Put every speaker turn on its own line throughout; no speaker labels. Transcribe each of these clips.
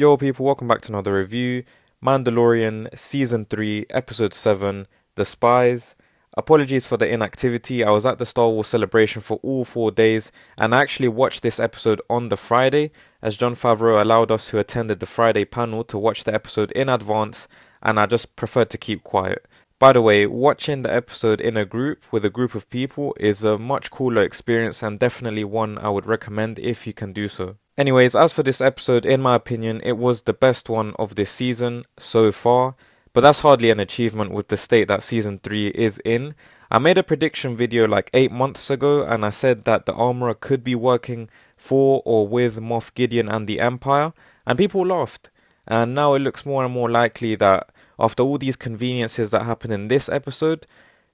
Yo people, welcome back to another review. Mandalorian Season 3, Episode 7, The Spies. Apologies for the inactivity. I was at the Star Wars celebration for all 4 days and I actually watched this episode on the Friday as Jon Favreu allowed us who attended the Friday panel to watch the episode in advance, and I just preferred to keep quiet. By the way, watching the episode in a group with a group of people is a much cooler experience and definitely one I would recommend if you can do so. Anyways, as for this episode, in my opinion, it was the best one of this season so far, but that's hardly an achievement with the state that season 3 is in. I made a prediction video like 8 months ago and I said that the armorer could be working for or with Moff Gideon and the Empire, and people laughed. And now it looks more and more likely that after all these conveniences that happen in this episode,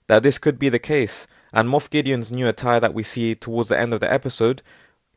that this could be the case. And Moff Gideon's new attire that we see towards the end of the episode,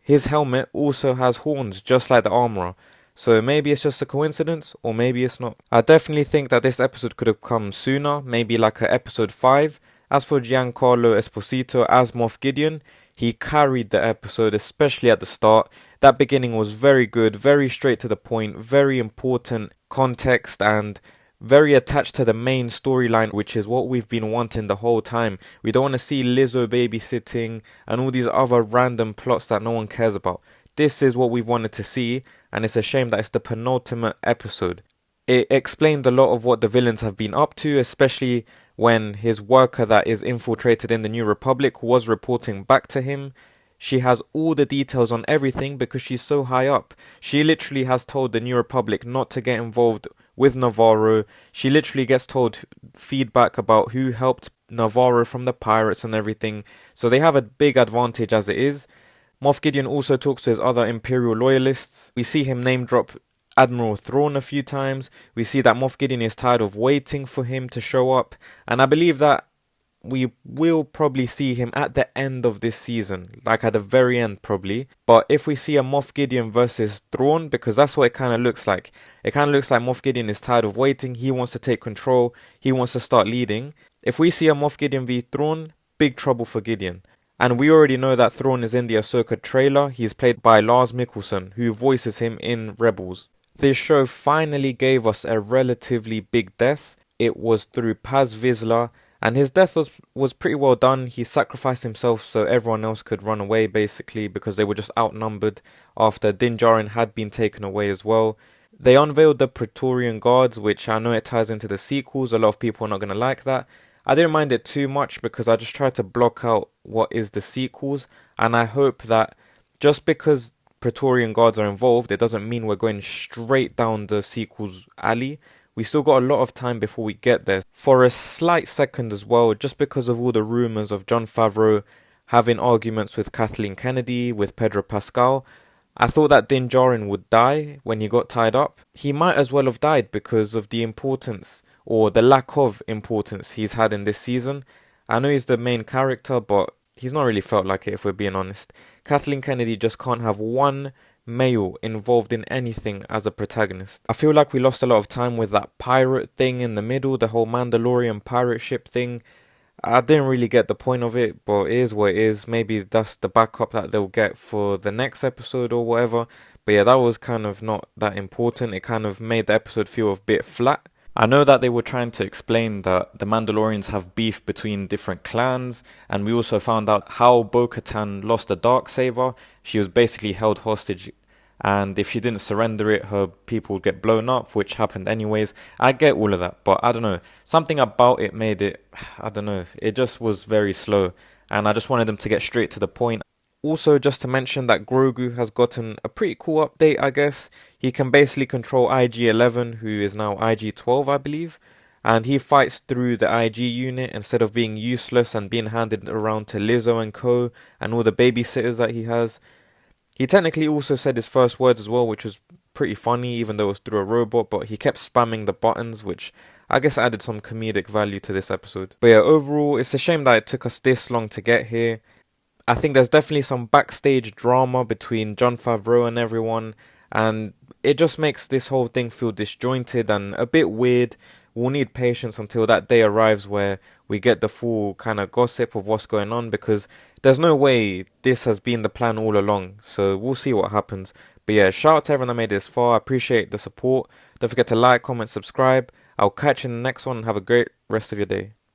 his helmet also has horns just like the armorer. So maybe it's just a coincidence, or maybe it's not. I definitely think that this episode could have come sooner, maybe like a episode 5. As for Giancarlo Esposito as Moff Gideon, he carried the episode, especially at the start. That beginning was very good, very straight to the point, very important context and very attached to the main storyline, which is what we've been wanting the whole time. We don't want to see Lizzo babysitting and all these other random plots that no one cares about. This is what we've wanted to see, and it's a shame that it's the penultimate episode. It explained a lot of what the villains have been up to, especially when his worker that is infiltrated in the New Republic was reporting back to him. She has all the details on everything because she's so high up. She literally has told the New Republic not to get involved with Navarro. She literally gets told feedback about who helped Navarro from the pirates and everything. So they have a big advantage as it is. Moff Gideon also talks to his other Imperial loyalists. We see him name drop Admiral Thrawn a few times. We see that Moff Gideon is tired of waiting for him to show up. And I believe that we will probably see him at the end of this season, like at the very end probably. But if we see a Moff Gideon versus Thrawn, because that's what it kind of looks like. It kind of looks like Moff Gideon is tired of waiting. He wants to take control. He wants to start leading. If we see a Moff Gideon v Thrawn, big trouble for Gideon. And we already know that Thrawn is in the Ahsoka trailer. He's played by Lars Mikkelsen, who voices him in Rebels. This show finally gave us a relatively big death. It was through Paz Vizsla, and his death was pretty well done. He sacrificed himself so everyone else could run away, basically, because they were just outnumbered after Din Djarin had been taken away as well. They unveiled the Praetorian Guards, which I know it ties into the sequels. A lot of people are not going to like that. I didn't mind it too much because I just tried to block out what is the sequels. And I hope that just because Praetorian Guards are involved, it doesn't mean we're going straight down the sequels alley. We still got a lot of time before we get there. For a slight second as well, just because of all the rumours of Jon Favreu having arguments with Kathleen Kennedy, with Pedro Pascal, I thought that Din Djarin would die when he got tied up. He might as well have died because of the importance, or the lack of importance he's had in this season. I know he's the main character, but he's not really felt like it if we're being honest. Kathleen Kennedy just can't have one male involved in anything as a protagonist. I feel like we lost a lot of time with that pirate thing in the middle, the whole Mandalorian pirate ship thing. I didn't really get the point of it, but it is what it is. Maybe that's the backup that they'll get for the next episode or whatever. But yeah, that was kind of not that important. It kind of made the episode feel a bit flat. I know that they were trying to explain that the Mandalorians have beef between different clans, and we also found out how Bo-Katan lost a Darksaber. She was basically held hostage, and if she didn't surrender it, her people would get blown up, which happened anyways. I get all of that, but I don't know. Something about it made it, I don't know, it just was very slow, and I just wanted them to get straight to the point. Also, just to mention that Grogu has gotten a pretty cool update, I guess. He can basically control IG-11, who is now IG-12, I believe. And he fights through the IG unit instead of being useless and being handed around to Lizzo and co. and all the babysitters that he has. He technically also said his first words as well, which was pretty funny, even though it was through a robot. But he kept spamming the buttons, which I guess added some comedic value to this episode. But yeah, overall, it's a shame that it took us this long to get here. I think there's definitely some backstage drama between Jon Favreu and everyone, and it just makes this whole thing feel disjointed and a bit weird. We'll need patience until that day arrives where we get the full kind of gossip of what's going on, because there's no way this has been the plan all along. So we'll see what happens. But yeah, shout out to everyone that made it this far. I appreciate the support. Don't forget to like, comment, subscribe. I'll catch you in the next one. Have a great rest of your day.